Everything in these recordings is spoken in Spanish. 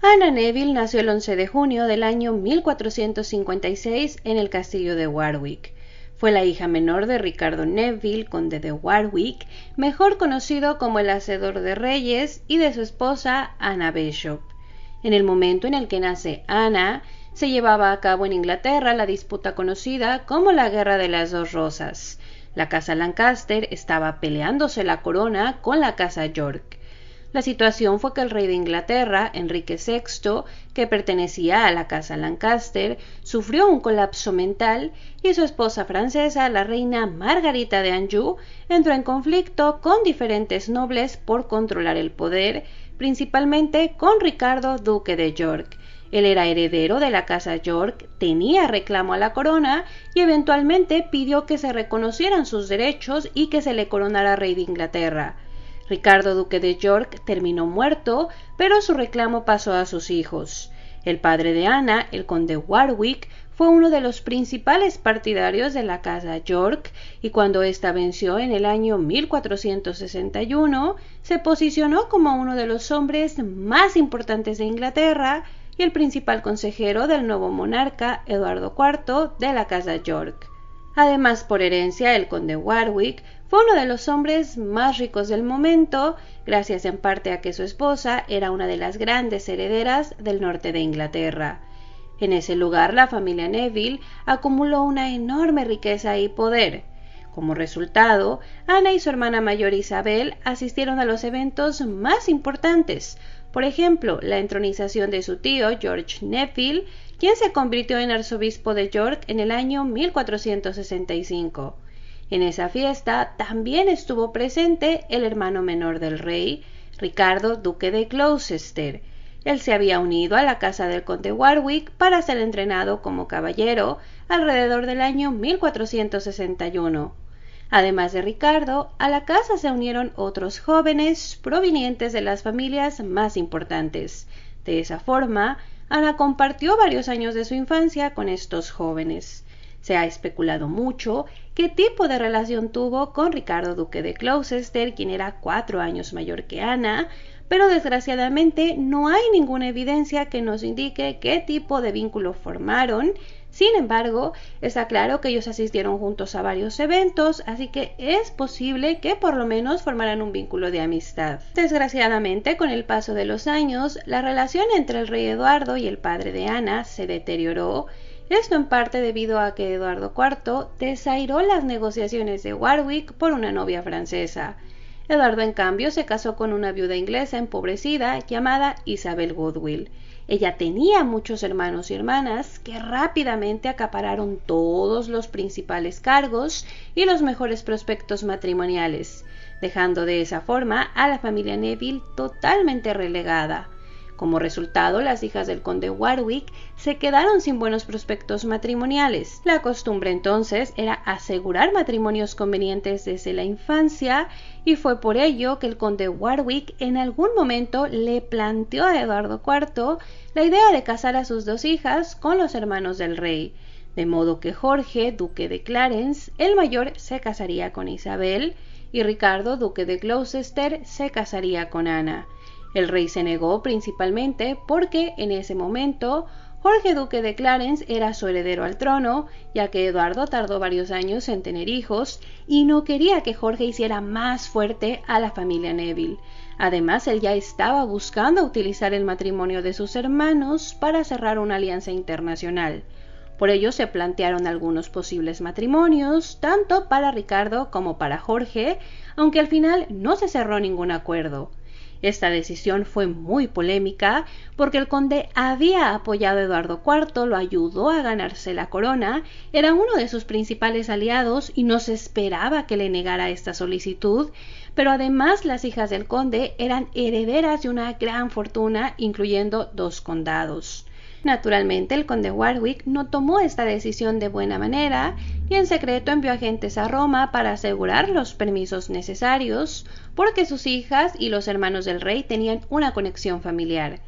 Anna Neville nació el 11 de junio del año 1456 en el castillo de Warwick. Fue la hija menor de Ricardo Neville, conde de Warwick, mejor conocido como el Hacedor de Reyes, y de su esposa Anna Bishop. En el momento en el que nace Anna, se llevaba a cabo en Inglaterra la disputa conocida como la Guerra de las Dos Rosas. La casa Lancaster estaba peleándose la corona con la casa York. La situación fue que el rey de Inglaterra, Enrique VI, que pertenecía a la casa Lancaster, sufrió un colapso mental y su esposa francesa, la reina Margarita de Anjou, entró en conflicto con diferentes nobles por controlar el poder, principalmente con Ricardo, duque de York. Él era heredero de la casa York, tenía reclamo a la corona y eventualmente pidió que se reconocieran sus derechos y que se le coronara rey de Inglaterra. Ricardo, duque de York, terminó muerto, pero su reclamo pasó a sus hijos. El padre de Anna, el conde Warwick, fue uno de los principales partidarios de la casa York y cuando ésta venció en el año 1461, se posicionó como uno de los hombres más importantes de Inglaterra y el principal consejero del nuevo monarca Eduardo IV de la casa York. Además, por herencia, el conde Warwick fue uno de los hombres más ricos del momento, gracias en parte a que su esposa era una de las grandes herederas del norte de Inglaterra. En ese lugar, la familia Neville acumuló una enorme riqueza y poder. Como resultado, Ana y su hermana mayor Isabel asistieron a los eventos más importantes, por ejemplo, la entronización de su tío George Neville, quien se convirtió en arzobispo de York en el año 1465. En esa fiesta también estuvo presente el hermano menor del rey, Ricardo, duque de Gloucester. Él se había unido a la casa del conde Warwick para ser entrenado como caballero alrededor del año 1461. Además de Ricardo, a la casa se unieron otros jóvenes provenientes de las familias más importantes. De esa forma, Ana compartió varios años de su infancia con estos jóvenes. Se ha especulado mucho qué tipo de relación tuvo con Ricardo, duque de Gloucester, quien era 4 años mayor que Ana, pero desgraciadamente no hay ninguna evidencia que nos indique qué tipo de vínculo formaron. Sin embargo, está claro que ellos asistieron juntos a varios eventos, así que es posible que por lo menos formaran un vínculo de amistad. Desgraciadamente, con el paso de los años, la relación entre el rey Eduardo y el padre de Ana se deterioró, esto en parte debido a que Eduardo IV desairó las negociaciones de Warwick por una novia francesa. Eduardo, en cambio, se casó con una viuda inglesa empobrecida llamada Isabel Goodwill. Ella tenía muchos hermanos y hermanas que rápidamente acapararon todos los principales cargos y los mejores prospectos matrimoniales, dejando de esa forma a la familia Neville totalmente relegada. Como resultado, las hijas del conde Warwick se quedaron sin buenos prospectos matrimoniales. La costumbre entonces era asegurar matrimonios convenientes desde la infancia y fue por ello que el conde Warwick en algún momento le planteó a Eduardo IV la idea de casar a sus 2 hijas con los hermanos del rey, de modo que Jorge, duque de Clarence, el mayor, se casaría con Isabel y Ricardo, duque de Gloucester, se casaría con Ana. El rey se negó principalmente porque en ese momento Jorge, duque de Clarence, era su heredero al trono, ya que Eduardo tardó varios años en tener hijos y no quería que Jorge hiciera más fuerte a la familia Neville. Además, él ya estaba buscando utilizar el matrimonio de sus hermanos para cerrar una alianza internacional. Por ello se plantearon algunos posibles matrimonios, tanto para Ricardo como para Jorge, aunque al final no se cerró ningún acuerdo. Esta decisión fue muy polémica porque el conde había apoyado a Eduardo IV, lo ayudó a ganarse la corona, era uno de sus principales aliados y no se esperaba que le negara esta solicitud, pero además las hijas del conde eran herederas de una gran fortuna, incluyendo 2 condados. Naturalmente, el conde Warwick no tomó esta decisión de buena manera y en secreto envió agentes a Roma para asegurar los permisos necesarios, porque sus hijas y los hermanos del rey tenían una conexión familiar.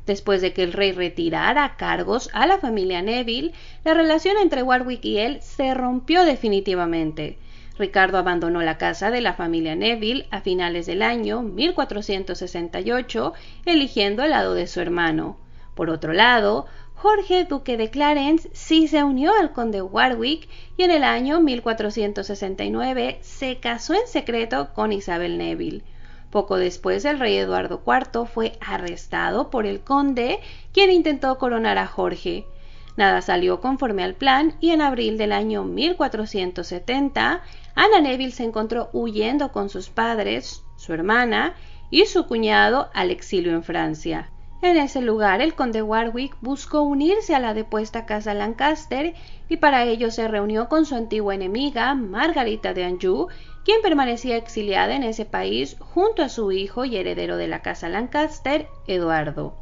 Después de que el rey retirara cargos a la familia Neville, la relación entre Warwick y él se rompió definitivamente. Ricardo abandonó la casa de la familia Neville a finales del año 1468, eligiendo el lado de su hermano. Por otro lado, Jorge, duque de Clarence, sí se unió al conde Warwick y en el año 1469 se casó en secreto con Isabel Neville. Poco después, el rey Eduardo IV fue arrestado por el conde, quien intentó coronar a Jorge. Nada salió conforme al plan y en abril del año 1470, Ana Neville se encontró huyendo con sus padres, su hermana y su cuñado al exilio en Francia. En ese lugar, el conde Warwick buscó unirse a la depuesta casa Lancaster y para ello se reunió con su antigua enemiga, Margarita de Anjou, quien permanecía exiliada en ese país junto a su hijo y heredero de la casa Lancaster, Eduardo.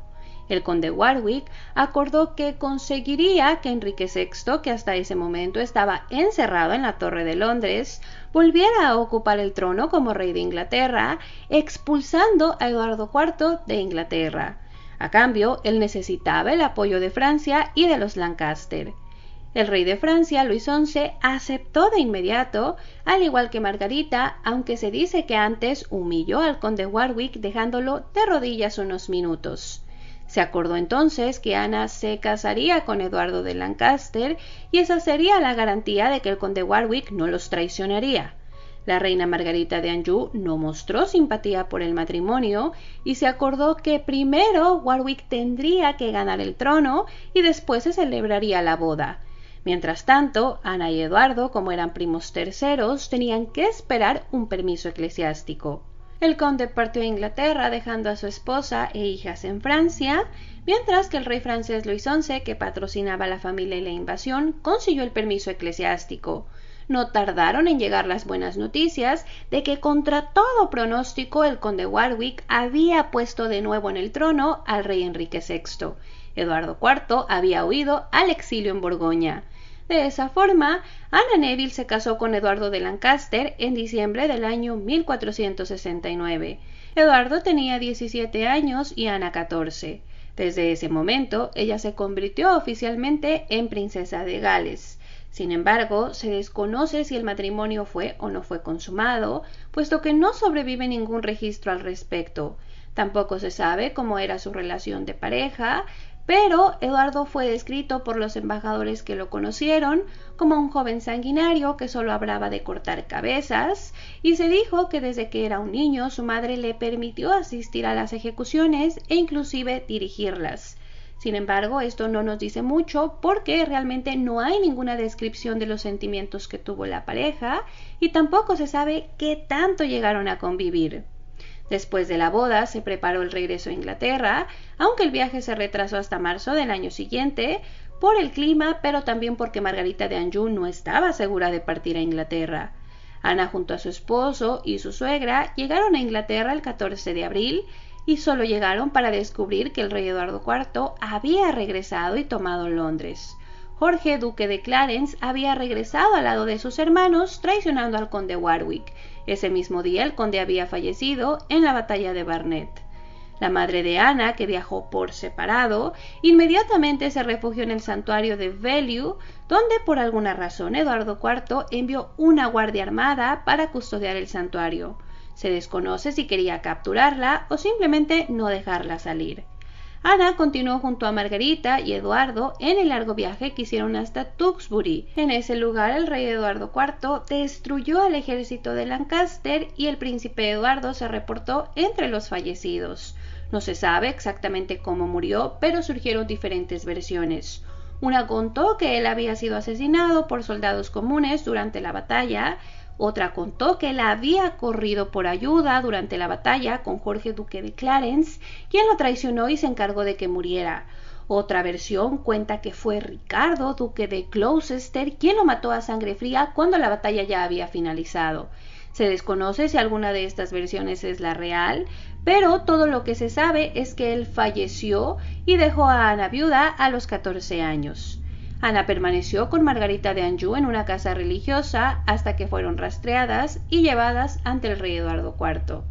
El conde Warwick acordó que conseguiría que Enrique VI, que hasta ese momento estaba encerrado en la Torre de Londres, volviera a ocupar el trono como rey de Inglaterra, expulsando a Eduardo IV de Inglaterra. A cambio, él necesitaba el apoyo de Francia y de los Lancaster. El rey de Francia, Luis XI, aceptó de inmediato, al igual que Margarita, aunque se dice que antes humilló al conde Warwick dejándolo de rodillas unos minutos. Se acordó entonces que Ana se casaría con Eduardo de Lancaster y esa sería la garantía de que el conde Warwick no los traicionaría. La reina Margarita de Anjou no mostró simpatía por el matrimonio y se acordó que primero Warwick tendría que ganar el trono y después se celebraría la boda. Mientras tanto, Ana y Eduardo, como eran primos terceros, tenían que esperar un permiso eclesiástico. El conde partió a Inglaterra dejando a su esposa e hijas en Francia, mientras que el rey francés Luis XI, que patrocinaba a la familia y la invasión, consiguió el permiso eclesiástico. No tardaron en llegar las buenas noticias de que contra todo pronóstico el conde Warwick había puesto de nuevo en el trono al rey Enrique VI. Eduardo IV había huido al exilio en Borgoña. De esa forma, Ana Neville se casó con Eduardo de Lancaster en diciembre del año 1469. Eduardo tenía 17 años y Ana 14. Desde ese momento, ella se convirtió oficialmente en princesa de Gales. Sin embargo, se desconoce si el matrimonio fue o no fue consumado, puesto que no sobrevive ningún registro al respecto. Tampoco se sabe cómo era su relación de pareja, pero Eduardo fue descrito por los embajadores que lo conocieron como un joven sanguinario que solo hablaba de cortar cabezas, y se dijo que desde que era un niño su madre le permitió asistir a las ejecuciones e inclusive dirigirlas. Sin embargo, esto no nos dice mucho porque realmente no hay ninguna descripción de los sentimientos que tuvo la pareja y tampoco se sabe qué tanto llegaron a convivir. Después de la boda se preparó el regreso a Inglaterra, aunque el viaje se retrasó hasta marzo del año siguiente por el clima, pero también porque Margarita de Anjou no estaba segura de partir a Inglaterra. Ana junto a su esposo y su suegra llegaron a Inglaterra el 14 de abril y solo llegaron para descubrir que el rey Eduardo IV había regresado y tomado Londres. Jorge, duque de Clarence, había regresado al lado de sus hermanos, traicionando al conde Warwick. Ese mismo día el conde había fallecido en la batalla de Barnet. La madre de Ana, que viajó por separado, inmediatamente se refugió en el santuario de Beaulieu, donde por alguna razón Eduardo IV envió una guardia armada para custodiar el santuario. Se desconoce si quería capturarla o simplemente no dejarla salir. Ana continuó junto a Margarita y Eduardo en el largo viaje que hicieron hasta Tewkesbury. En ese lugar el rey Eduardo IV destruyó al ejército de Lancaster y el príncipe Eduardo se reportó entre los fallecidos. No se sabe exactamente cómo murió, pero surgieron diferentes versiones. Una contó que él había sido asesinado por soldados comunes durante la batalla. Otra contó que él había corrido por ayuda durante la batalla con Jorge, duque de Clarence, quien lo traicionó y se encargó de que muriera. Otra versión cuenta que fue Ricardo, duque de Gloucester, quien lo mató a sangre fría cuando la batalla ya había finalizado. Se desconoce si alguna de estas versiones es la real, pero todo lo que se sabe es que él falleció y dejó a Ana viuda a los 14 años. Ana permaneció con Margarita de Anjou en una casa religiosa hasta que fueron rastreadas y llevadas ante el rey Eduardo IV.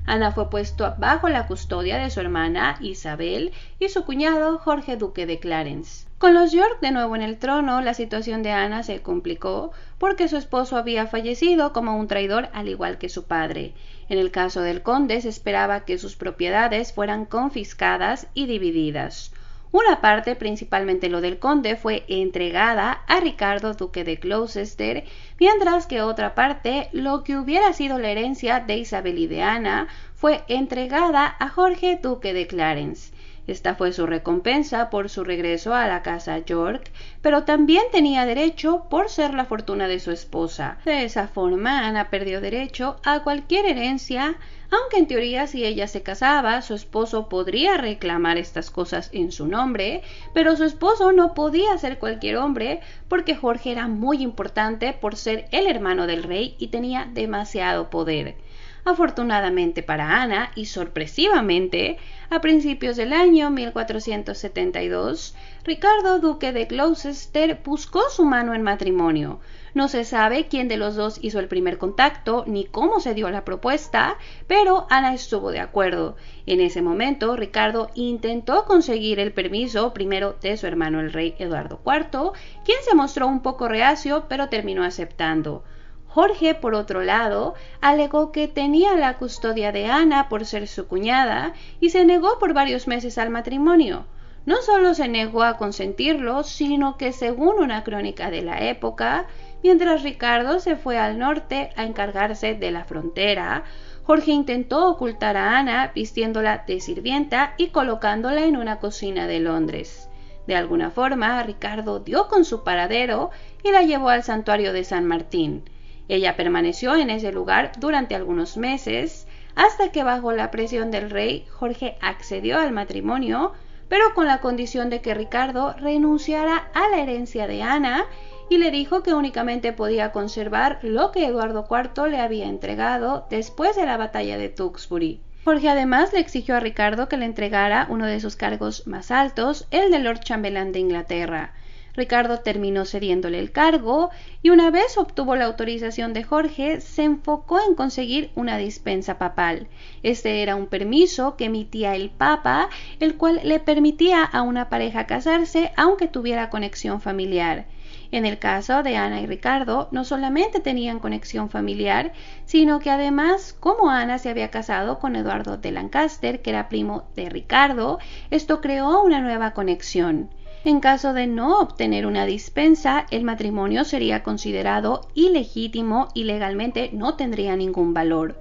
Ana fue puesto bajo la custodia de su hermana Isabel y su cuñado Jorge, duque de Clarence. Con los York de nuevo en el trono, la situación de Ana se complicó porque su esposo había fallecido como un traidor al igual que su padre. En el caso del conde se esperaba que sus propiedades fueran confiscadas y divididas. Una parte, principalmente lo del conde, fue entregada a Ricardo, duque de Gloucester, mientras que otra parte, lo que hubiera sido la herencia de Isabel y de Ana, fue entregada a Jorge, duque de Clarence. Esta fue su recompensa por su regreso a la casa York, pero también tenía derecho por ser la fortuna de su esposa. De esa forma, Ana perdió derecho a cualquier herencia, aunque en teoría si ella se casaba, su esposo podría reclamar estas cosas en su nombre, pero su esposo no podía ser cualquier hombre porque Jorge era muy importante por ser el hermano del rey y tenía demasiado poder. Afortunadamente para Ana y sorpresivamente, a principios del año 1472, Ricardo, duque de Gloucester, buscó su mano en matrimonio. No se sabe quién de los dos hizo el primer contacto ni cómo se dio la propuesta, pero Ana estuvo de acuerdo. En ese momento, Ricardo intentó conseguir el permiso primero de su hermano el rey Eduardo IV, quien se mostró un poco reacio, pero terminó aceptando. Jorge, por otro lado, alegó que tenía la custodia de Ana por ser su cuñada y se negó por varios meses al matrimonio. No solo se negó a consentirlo, sino que, según una crónica de la época, mientras Ricardo se fue al norte a encargarse de la frontera, Jorge intentó ocultar a Ana vistiéndola de sirvienta y colocándola en una cocina de Londres. De alguna forma, Ricardo dio con su paradero y la llevó al santuario de San Martín. Ella permaneció en ese lugar durante algunos meses, hasta que bajo la presión del rey, Jorge accedió al matrimonio, pero con la condición de que Ricardo renunciara a la herencia de Ana y le dijo que únicamente podía conservar lo que Eduardo IV le había entregado después de la batalla de Tewkesbury. Jorge además le exigió a Ricardo que le entregara uno de sus cargos más altos, el de Lord Chambelán de Inglaterra. Ricardo terminó cediéndole el cargo y una vez obtuvo la autorización de Jorge, se enfocó en conseguir una dispensa papal. Este era un permiso que emitía el Papa, el cual le permitía a una pareja casarse aunque tuviera conexión familiar. En el caso de Ana y Ricardo, no solamente tenían conexión familiar, sino que además, como Ana se había casado con Eduardo de Lancaster, que era primo de Ricardo, esto creó una nueva conexión. En caso de no obtener una dispensa, el matrimonio sería considerado ilegítimo y legalmente no tendría ningún valor.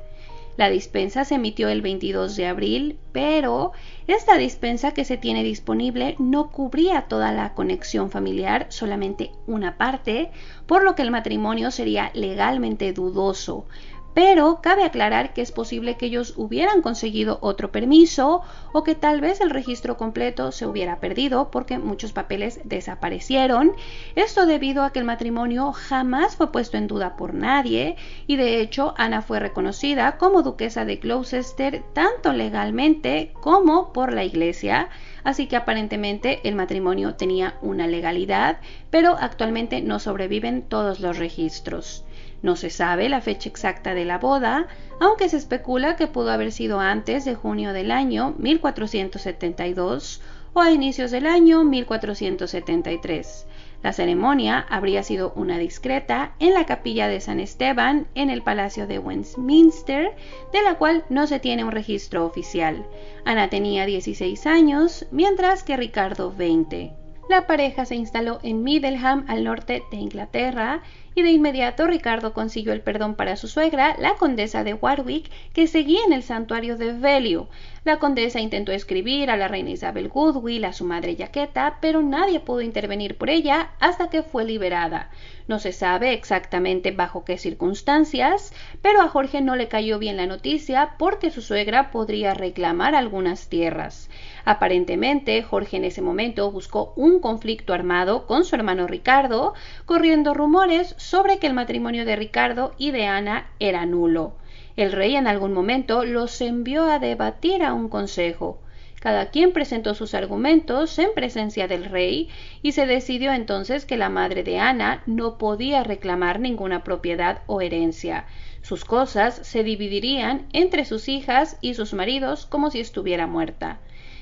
La dispensa se emitió el 22 de abril, pero esta dispensa que se tiene disponible no cubría toda la conexión familiar, solamente una parte, por lo que el matrimonio sería legalmente dudoso. Pero cabe aclarar que es posible que ellos hubieran conseguido otro permiso o que tal vez el registro completo se hubiera perdido porque muchos papeles desaparecieron. Esto debido a que el matrimonio jamás fue puesto en duda por nadie y de hecho Ana fue reconocida como duquesa de Gloucester tanto legalmente como por la iglesia. Así que aparentemente el matrimonio tenía una legalidad, pero actualmente no sobreviven todos los registros. No se sabe la fecha exacta de la boda, aunque se especula que pudo haber sido antes de junio del año 1472 o a inicios del año 1473. La ceremonia habría sido una discreta en la capilla de San Esteban en el Palacio de Westminster, de la cual no se tiene un registro oficial. Ana tenía 16 años, mientras que Ricardo 20. La pareja se instaló en Middleham, al norte de Inglaterra, y de inmediato Ricardo consiguió el perdón para su suegra, la condesa de Warwick, que seguía en el santuario de Belleau. La condesa intentó escribir a la reina Isabel Goodwill, a su madre Jaqueta, pero nadie pudo intervenir por ella hasta que fue liberada. No se sabe exactamente bajo qué circunstancias, pero a Jorge no le cayó bien la noticia porque su suegra podría reclamar algunas tierras. Aparentemente, Jorge en ese momento buscó un conflicto armado con su hermano Ricardo, corriendo rumores sobre que el matrimonio de Ricardo y de Ana era nulo. El rey en algún momento los envió a debatir a un consejo. Cada quien presentó sus argumentos en presencia del rey y se decidió entonces que la madre de Ana no podía reclamar ninguna propiedad o herencia. Sus cosas se dividirían entre sus hijas y sus maridos como si estuviera muerta.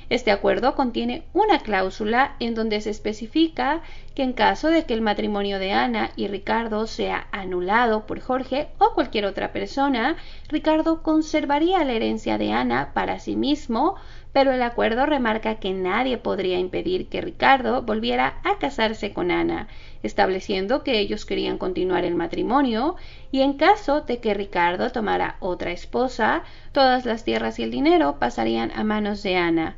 Este acuerdo contiene una cláusula en donde se especifica que en caso de que el matrimonio de Ana y Ricardo sea anulado por Jorge o cualquier otra persona, Ricardo conservaría la herencia de Ana para sí mismo, pero el acuerdo remarca que nadie podría impedir que Ricardo volviera a casarse con Ana, estableciendo que ellos querían continuar el matrimonio y en caso de que Ricardo tomara otra esposa, todas las tierras y el dinero pasarían a manos de Ana.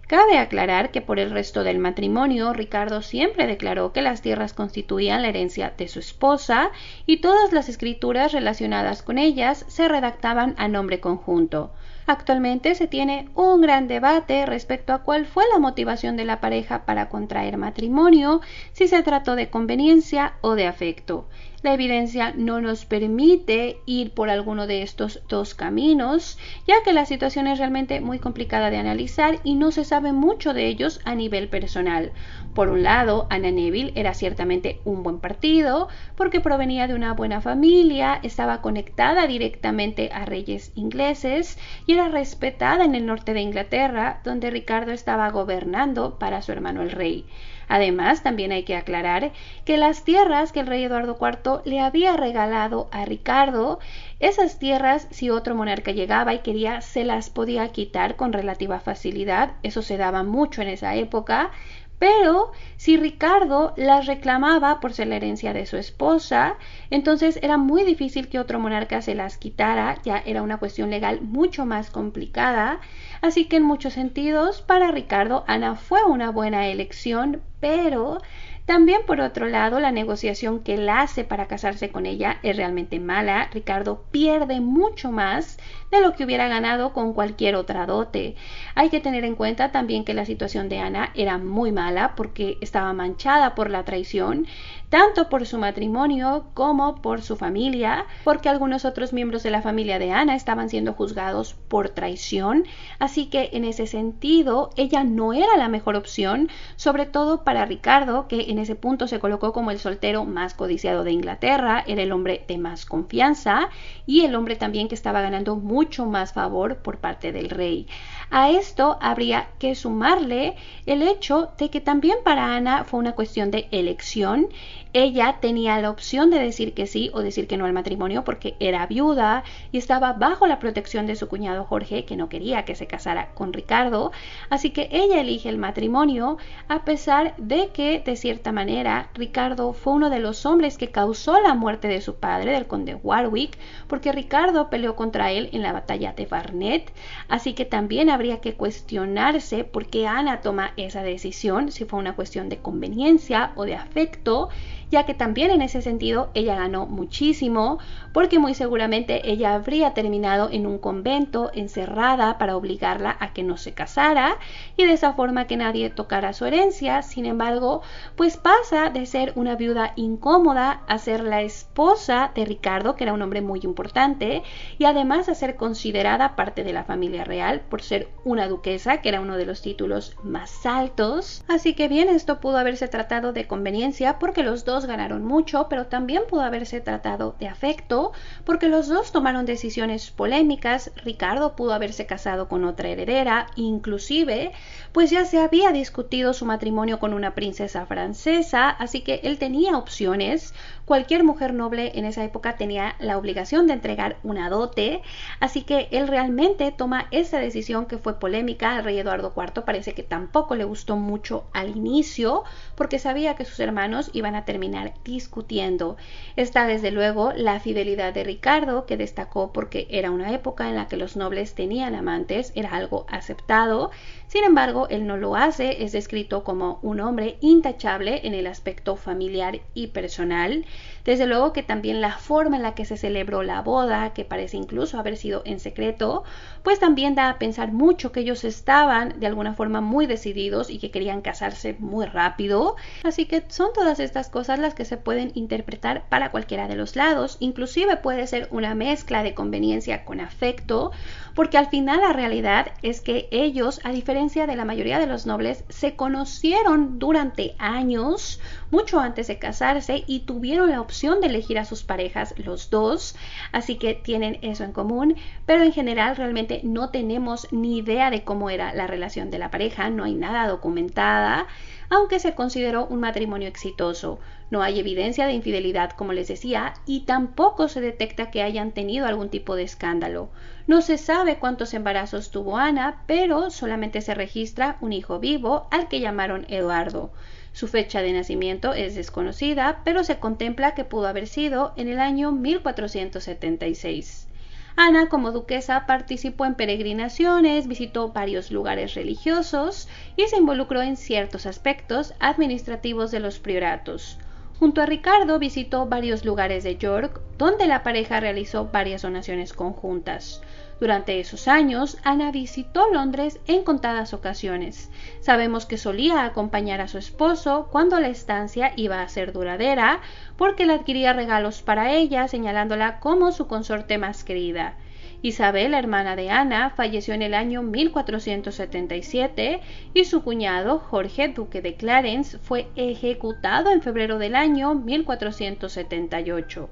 Cabe aclarar que por el resto del matrimonio, Ricardo siempre declaró que las tierras constituían la herencia de su esposa y todas las escrituras relacionadas con ellas se redactaban a nombre conjunto. Actualmente se tiene un gran debate respecto a cuál fue la motivación de la pareja para contraer matrimonio, si se trató de conveniencia o de afecto. La evidencia no nos permite ir por alguno de estos dos caminos, ya que la situación es realmente muy complicada de analizar y no se sabe mucho de ellos a nivel personal. Por un lado, Anna Neville era ciertamente un buen partido, porque provenía de una buena familia, estaba conectada directamente a reyes ingleses y era respetada en el norte de Inglaterra, donde Ricardo estaba gobernando para su hermano el rey. Además, también hay que aclarar que las tierras que el rey Eduardo IV le había regalado a Ricardo, esas tierras, si otro monarca llegaba y quería, se las podía quitar con relativa facilidad. Eso se daba mucho en esa época. Pero si Ricardo las reclamaba por ser la herencia de su esposa, entonces era muy difícil que otro monarca se las quitara, ya era una cuestión legal mucho más complicada, así que en muchos sentidos para Ricardo Ana fue una buena elección, pero también por otro lado la negociación que él hace para casarse con ella es realmente mala. Ricardo pierde mucho más de lo que hubiera ganado con cualquier otra dote. Hay que tener en cuenta también que la situación de Ana era muy mala porque estaba manchada por la traición, tanto por su matrimonio como por su familia, porque algunos otros miembros de la familia de Ana estaban siendo juzgados por traición, así que en ese sentido ella no era la mejor opción, sobre todo para Ricardo, que en ese punto se colocó como el soltero más codiciado de Inglaterra, era el hombre de más confianza y el hombre también que estaba ganando mucho más favor por parte del rey. A esto habría que sumarle el hecho de que también para Ana fue una cuestión de elección. Ella tenía la opción de decir que sí o decir que no al matrimonio porque era viuda y estaba bajo la protección de su cuñado Jorge, que no quería que se casara con Ricardo, así que ella elige el matrimonio a pesar de que, de cierta manera, Ricardo fue uno de los hombres que causó la muerte de su padre, del conde Warwick, porque Ricardo peleó contra él en la batalla de Barnet, así que también habría que cuestionarse por qué Ana toma esa decisión, si fue una cuestión de conveniencia o de afecto, ya que también en ese sentido ella ganó muchísimo, porque muy seguramente ella habría terminado en un convento encerrada para obligarla a que no se casara y de esa forma que nadie tocara su herencia. Sin embargo, pues pasa de ser una viuda incómoda a ser la esposa de Ricardo, que era un hombre muy importante, y además a ser considerada parte de la familia real por ser una duquesa, que era uno de los títulos más altos. Así que bien, esto pudo haberse tratado de conveniencia porque los dos ganaron mucho, pero también pudo haberse tratado de afecto porque los dos tomaron decisiones polémicas. Ricardo pudo haberse casado con otra heredera, inclusive pues ya se había discutido su matrimonio con una princesa francesa, así que él tenía opciones. Cualquier mujer noble en esa época tenía la obligación de entregar una dote, así que él realmente toma esa decisión que fue polémica. Al rey Eduardo IV parece que tampoco le gustó mucho al inicio porque sabía que sus hermanos iban a terminar discutiendo. Está desde luego la fidelidad de Ricardo, que destacó porque era una época en la que los nobles tenían amantes, era algo aceptado. Sin embargo, él no lo hace, es descrito como un hombre intachable en el aspecto familiar y personal. Desde luego que también la forma en la que se celebró la boda, que parece incluso haber sido en secreto, pues también da a pensar mucho que ellos estaban de alguna forma muy decididos y que querían casarse muy rápido. Así que son todas estas cosas las que se pueden interpretar para cualquiera de los lados. Inclusive puede ser una mezcla de conveniencia con afecto, porque al final la realidad es que ellos, a diferencia de la mayoría de los nobles, se conocieron durante años, mucho antes de casarse, y tuvieron la opción de elegir a sus parejas los dos, así que tienen eso en común, pero en general realmente no tenemos ni idea de cómo era la relación de la pareja, no hay nada documentada, aunque se consideró un matrimonio exitoso. No hay evidencia de infidelidad, como les decía, y tampoco se detecta que hayan tenido algún tipo de escándalo. No se sabe cuántos embarazos tuvo Ana, pero solamente se registra un hijo vivo al que llamaron Eduardo. Su fecha de nacimiento es desconocida, pero se contempla que pudo haber sido en el año 1476. Ana, como duquesa, participó en peregrinaciones, visitó varios lugares religiosos y se involucró en ciertos aspectos administrativos de los prioratos. Junto a Ricardo visitó varios lugares de York, donde la pareja realizó varias donaciones conjuntas. Durante esos años, Ana visitó Londres en contadas ocasiones. Sabemos que solía acompañar a su esposo cuando la estancia iba a ser duradera, porque le adquiría regalos para ella, señalándola como su consorte más querida. Isabel, hermana de Ana, falleció en el año 1477 y su cuñado, Jorge, duque de Clarence, fue ejecutado en febrero del año 1478.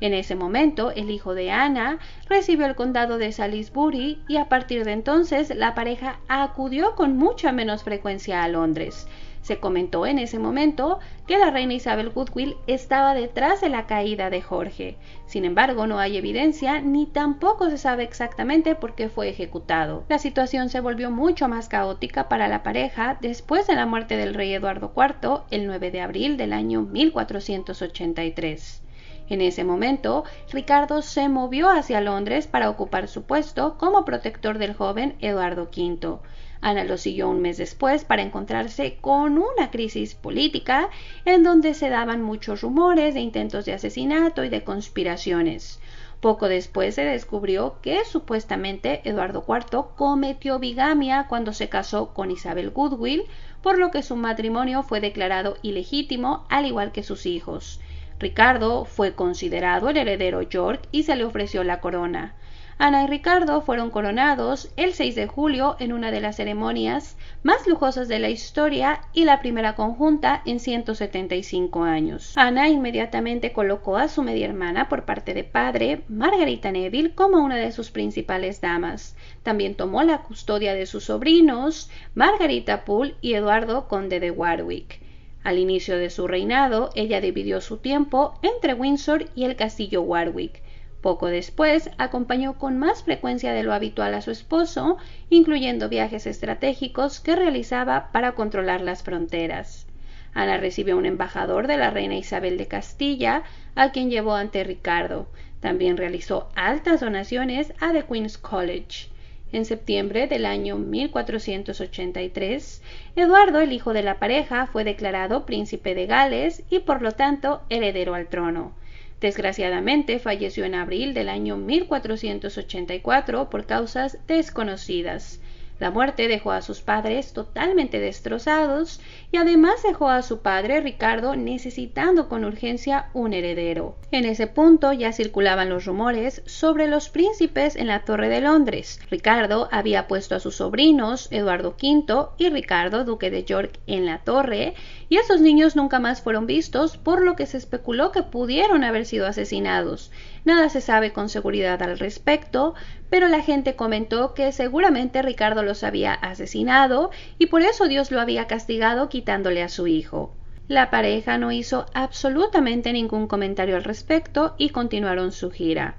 En ese momento, el hijo de Ana recibió el condado de Salisbury y a partir de entonces la pareja acudió con mucha menos frecuencia a Londres. Se comentó en ese momento que la reina Isabel Woodville estaba detrás de la caída de Jorge. Sin embargo, no hay evidencia ni tampoco se sabe exactamente por qué fue ejecutado. La situación se volvió mucho más caótica para la pareja después de la muerte del rey Eduardo IV el 9 de abril del año 1483. En ese momento, Ricardo se movió hacia Londres para ocupar su puesto como protector del joven Eduardo V. Ana lo siguió un mes después para encontrarse con una crisis política en donde se daban muchos rumores de intentos de asesinato y de conspiraciones. Poco después se descubrió que supuestamente Eduardo IV cometió bigamia cuando se casó con Isabel Woodville, por lo que su matrimonio fue declarado ilegítimo al igual que sus hijos. Ricardo fue considerado el heredero York y se le ofreció la corona. Ana y Ricardo fueron coronados el 6 de julio en una de las ceremonias más lujosas de la historia y la primera conjunta en 175 años. Ana inmediatamente colocó a su media hermana por parte de padre, Margarita Neville, como una de sus principales damas. También tomó la custodia de sus sobrinos, Margarita Pole y Eduardo, conde de Warwick. Al inicio de su reinado, ella dividió su tiempo entre Windsor y el castillo Warwick. Poco después, acompañó con más frecuencia de lo habitual a su esposo, incluyendo viajes estratégicos que realizaba para controlar las fronteras. Ana recibió un embajador de la reina Isabel de Castilla, a quien llevó ante Ricardo. También realizó altas donaciones a The Queen's College. En septiembre del año 1483, Eduardo, el hijo de la pareja, fue declarado príncipe de Gales y por lo tanto heredero al trono. Desgraciadamente falleció en abril del año 1484 por causas desconocidas. La muerte dejó a sus padres totalmente destrozados y además dejó a su padre Ricardo necesitando con urgencia un heredero. En ese punto ya circulaban los rumores sobre los príncipes en la Torre de Londres. Ricardo había puesto a sus sobrinos Eduardo V y Ricardo, duque de York, en la torre, y esos niños nunca más fueron vistos, por lo que se especuló que pudieron haber sido asesinados. Nada se sabe con seguridad al respecto, pero la gente comentó que seguramente Ricardo los había asesinado y por eso Dios lo había castigado quitándole a su hijo. La pareja no hizo absolutamente ningún comentario al respecto y continuaron su gira.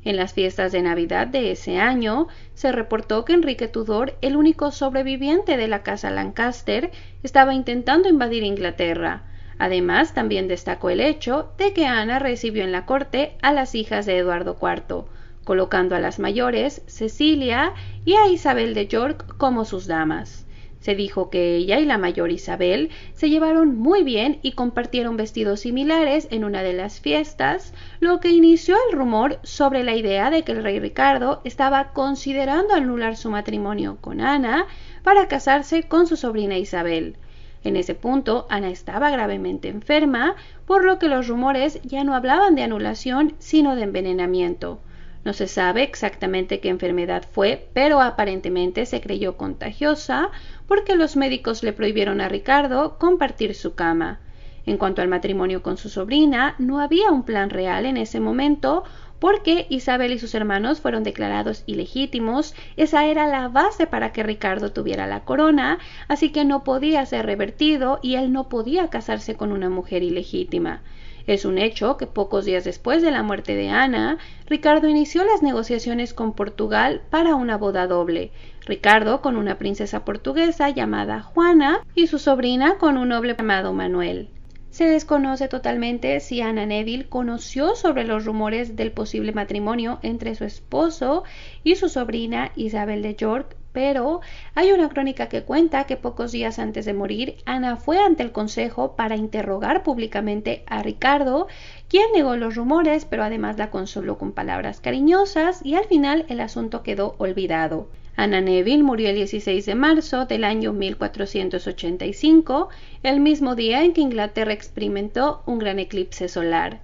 En las fiestas de Navidad de ese año, se reportó que Enrique Tudor, el único sobreviviente de la casa Lancaster, estaba intentando invadir Inglaterra. Además, también destacó el hecho de que Ana recibió en la corte a las hijas de Eduardo IV, colocando a las mayores, Cecilia, y a Isabel de York como sus damas. Se dijo que ella y la mayor Isabel se llevaron muy bien y compartieron vestidos similares en una de las fiestas, lo que inició el rumor sobre la idea de que el rey Ricardo estaba considerando anular su matrimonio con Ana para casarse con su sobrina Isabel. En ese punto, Ana estaba gravemente enferma, por lo que los rumores ya no hablaban de anulación, sino de envenenamiento. No se sabe exactamente qué enfermedad fue, pero aparentemente se creyó contagiosa porque los médicos le prohibieron a Ricardo compartir su cama. En cuanto al matrimonio con su sobrina, no había un plan real en ese momento porque Isabel y sus hermanos fueron declarados ilegítimos. Esa era la base para que Ricardo tuviera la corona, así que no podía ser revertido y él no podía casarse con una mujer ilegítima. Es un hecho que pocos días después de la muerte de Ana, Ricardo inició las negociaciones con Portugal para una boda doble. Ricardo con una princesa portuguesa llamada Juana y su sobrina con un noble llamado Manuel. Se desconoce totalmente si Anna Neville conoció sobre los rumores del posible matrimonio entre su esposo y su sobrina Isabel de York, pero hay una crónica que cuenta que pocos días antes de morir, Ana fue ante el consejo para interrogar públicamente a Ricardo, quien negó los rumores, pero además la consoló con palabras cariñosas y al final el asunto quedó olvidado. Anna Neville murió el 16 de marzo del año 1485, el mismo día en que Inglaterra experimentó un gran eclipse solar.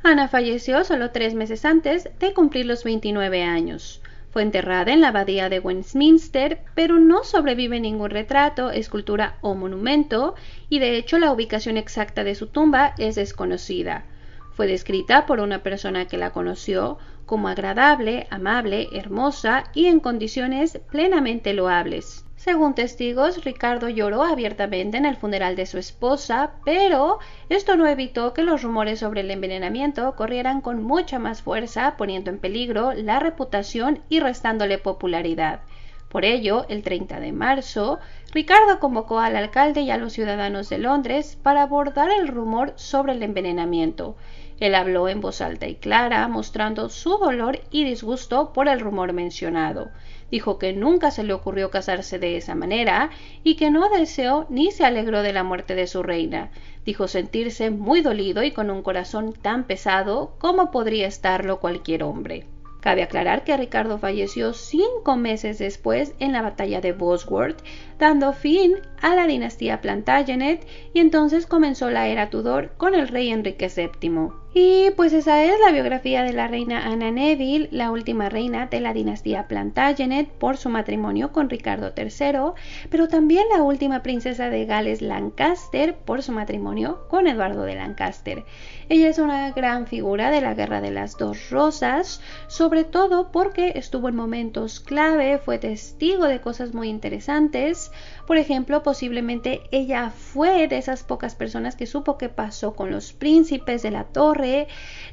Ana falleció solo 3 meses antes de cumplir los 29 años. Fue enterrada en la abadía de Westminster, pero no sobrevive ningún retrato, escultura o monumento, y de hecho la ubicación exacta de su tumba es desconocida. Fue descrita por una persona que la conoció como agradable, amable, hermosa y en condiciones plenamente loables. Según testigos, Ricardo lloró abiertamente en el funeral de su esposa, pero esto no evitó que los rumores sobre el envenenamiento corrieran con mucha más fuerza, poniendo en peligro la reputación y restándole popularidad. Por ello, el 30 de marzo, Ricardo convocó al alcalde y a los ciudadanos de Londres para abordar el rumor sobre el envenenamiento. Él habló en voz alta y clara, mostrando su dolor y disgusto por el rumor mencionado. Dijo que nunca se le ocurrió casarse de esa manera y que no deseó ni se alegró de la muerte de su reina. Dijo sentirse muy dolido y con un corazón tan pesado como podría estarlo cualquier hombre. Cabe aclarar que Ricardo falleció 5 meses después en la batalla de Bosworth, dando fin a la dinastía Plantagenet, y entonces comenzó la era Tudor con el rey Enrique VII. Y pues esa es la biografía de la reina Anna Neville, la última reina de la dinastía Plantagenet por su matrimonio con Ricardo III, pero también la última princesa de Gales Lancaster por su matrimonio con Eduardo de Lancaster. Ella es una gran figura de la Guerra de las Dos Rosas, sobre todo porque estuvo en momentos clave, fue testigo de cosas muy interesantes. Por ejemplo, posiblemente ella fue de esas pocas personas que supo qué pasó con los príncipes de la torre.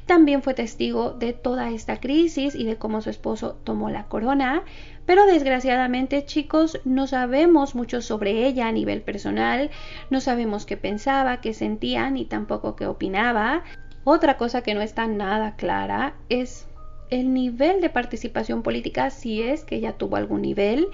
También fue testigo de toda esta crisis y de cómo su esposo tomó la corona. Pero desgraciadamente, chicos, no sabemos mucho sobre ella a nivel personal, no sabemos qué pensaba, qué sentía, ni tampoco qué opinaba. Otra cosa que no está nada clara es el nivel de participación política, si es que ella tuvo algún nivel,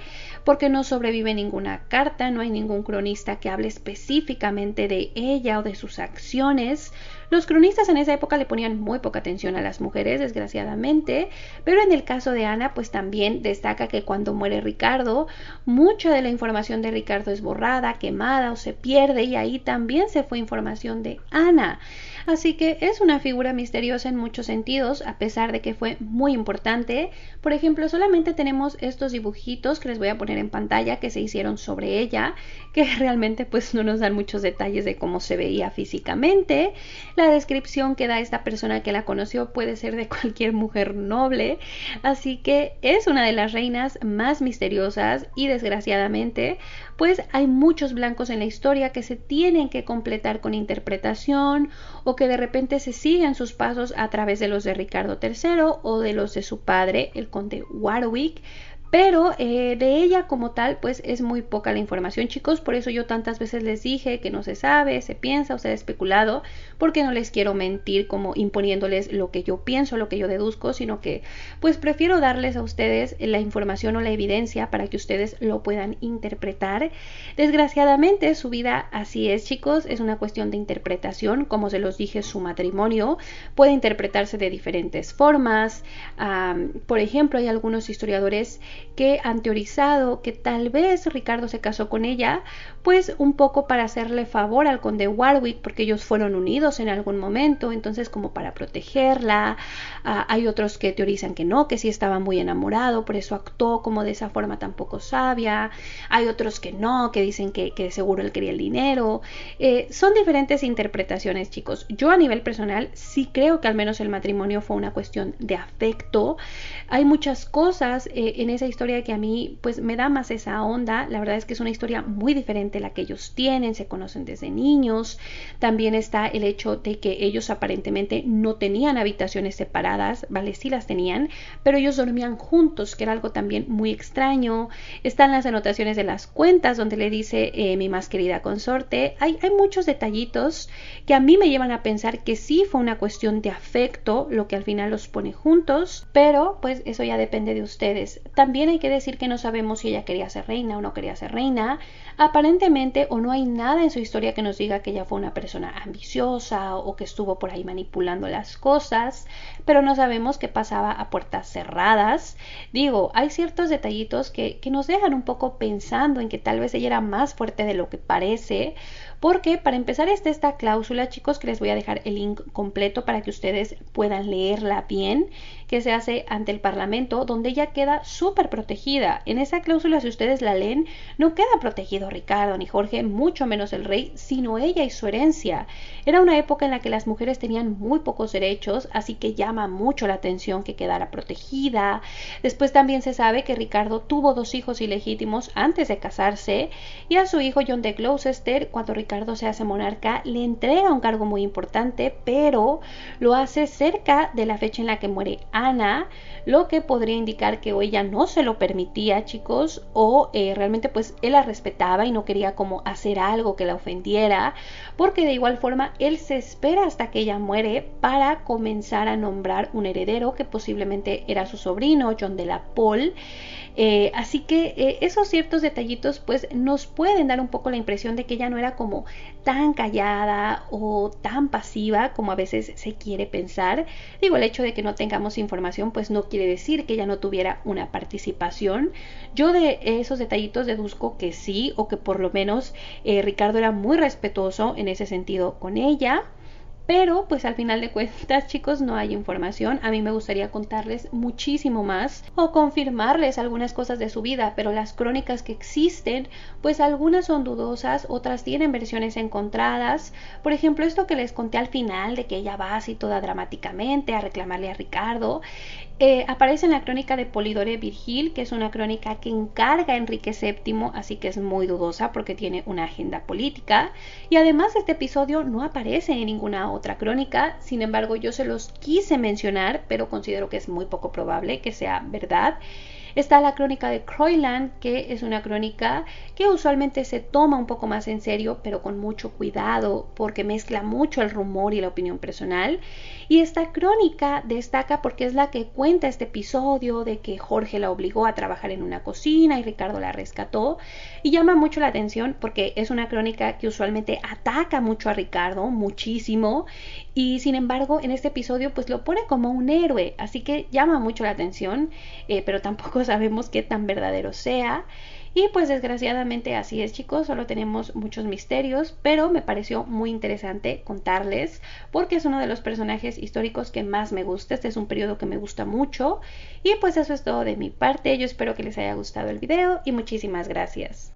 porque no sobrevive ninguna carta, no hay ningún cronista que hable específicamente de ella o de sus acciones. Los cronistas en esa época le ponían muy poca atención a las mujeres, desgraciadamente, pero en el caso de Ana, pues también destaca que cuando muere Ricardo, mucha de la información de Ricardo es borrada, quemada o se pierde, y ahí también se fue información de Ana. Así que es una figura misteriosa en muchos sentidos, a pesar de que fue muy importante. Por ejemplo, solamente tenemos estos dibujitos que les voy a poner en pantalla que se hicieron sobre ella, que realmente pues no nos dan muchos detalles de cómo se veía físicamente. La descripción que da esta persona que la conoció puede ser de cualquier mujer noble, así que es una de las reinas más misteriosas y desgraciadamente pues hay muchos blancos en la historia que se tienen que completar con interpretación o que de repente se siguen sus pasos a través de los de Ricardo III o de los de su padre, el conde Warwick. Pero de ella como tal pues es muy poca la información, chicos, por eso yo tantas veces les dije que no se sabe, se piensa o se ha especulado, porque no les quiero mentir como imponiéndoles lo que yo pienso, lo que yo deduzco, sino que pues prefiero darles a ustedes la información o la evidencia para que ustedes lo puedan interpretar. Desgraciadamente su vida así es, chicos, es una cuestión de interpretación. Como se los dije, su matrimonio puede interpretarse de diferentes formas. Por ejemplo, hay algunos historiadores que han teorizado que tal vez Ricardo se casó con ella, pues un poco para hacerle favor al conde Warwick, porque ellos fueron unidos en algún momento, entonces como para protegerla. Hay otros que teorizan que no, que sí estaba muy enamorado, por eso actuó como de esa forma tan poco sabia. Hay otros que no, que dicen que seguro él quería el dinero. Son diferentes interpretaciones, chicos. Yo a nivel personal sí creo que al menos el matrimonio fue una cuestión de afecto. Hay muchas cosas en esa historia que a mí pues me da más esa onda. La verdad es que es una historia muy diferente la que ellos tienen, se conocen desde niños. También está el hecho de que ellos aparentemente no tenían habitaciones separadas, ¿vale? Sí las tenían, pero ellos dormían juntos, que era algo también muy extraño. Están las anotaciones de las cuentas donde le dice mi más querida consorte. Hay muchos detallitos que a mí me llevan a pensar que sí fue una cuestión de afecto lo que al final los pone juntos, pero pues eso ya depende de ustedes. También hay que decir que no sabemos si ella quería ser reina o no quería ser reina. Aparentemente o no hay nada en su historia que nos diga que ella fue una persona ambiciosa o que estuvo por ahí manipulando las cosas, pero no sabemos qué pasaba a puertas cerradas. Digo, hay ciertos detallitos que nos dejan un poco pensando en que tal vez ella era más fuerte de lo que parece, porque para empezar está esta cláusula, chicos, que les voy a dejar el link completo para que ustedes puedan leerla bien, que se hace ante el Parlamento, donde ella queda súper protegida. En esa cláusula, si ustedes la leen, no queda protegido Ricardo ni Jorge, mucho menos el rey, sino ella y su herencia. Era una época en la que las mujeres tenían muy pocos derechos, así que llama mucho la atención que quedara protegida. Después también se sabe que Ricardo tuvo 2 hijos ilegítimos antes de casarse, y a su hijo John de Gloucester, cuando Ricardo se hace monarca, le entrega un cargo muy importante, pero lo hace cerca de la fecha en la que muere Ana, lo que podría indicar que o ella no se lo permitía, chicos, o realmente pues él la respetaba y no quería como hacer algo que la ofendiera, porque de igual forma él se espera hasta que ella muere para comenzar a nombrar un heredero que posiblemente era su sobrino John de la Pole. Así que esos ciertos detallitos pues nos pueden dar un poco la impresión de que ella no era como tan callada o tan pasiva como a veces se quiere pensar. Digo, el hecho de que no tengamos información pues no quiere decir que ella no tuviera una participación. Yo de esos detallitos deduzco que sí, o que por lo menos Ricardo era muy respetuoso en ese sentido con ella. Pero pues al final de cuentas, chicos, no hay información. A mí me gustaría contarles muchísimo más o confirmarles algunas cosas de su vida, pero las crónicas que existen, pues algunas son dudosas, otras tienen versiones encontradas. Por ejemplo, esto que les conté al final de que ella va así toda dramáticamente a reclamarle a Ricardo, aparece en la crónica de Polidore Virgil, que es una crónica que encarga a Enrique VII, así que es muy dudosa porque tiene una agenda política. Y además este episodio no aparece en ninguna otra crónica. Sin embargo, yo se los quise mencionar, pero considero que es muy poco probable que sea verdad. Está la crónica de Croyland, que es una crónica que usualmente se toma un poco más en serio, pero con mucho cuidado, porque mezcla mucho el rumor y la opinión personal. Y esta crónica destaca porque es la que cuenta este episodio de que Jorge la obligó a trabajar en una cocina y Ricardo la rescató. Y llama mucho la atención porque es una crónica que usualmente ataca mucho a Ricardo, muchísimo. Y sin embargo, en este episodio pues lo pone como un héroe. Así que llama mucho la atención, pero tampoco sabemos qué tan verdadero sea. Y pues desgraciadamente así es, chicos, solo tenemos muchos misterios, pero me pareció muy interesante contarles porque es uno de los personajes históricos que más me gusta. Este es un periodo que me gusta mucho. Y pues eso es todo de mi parte. Yo espero que les haya gustado el video y muchísimas gracias.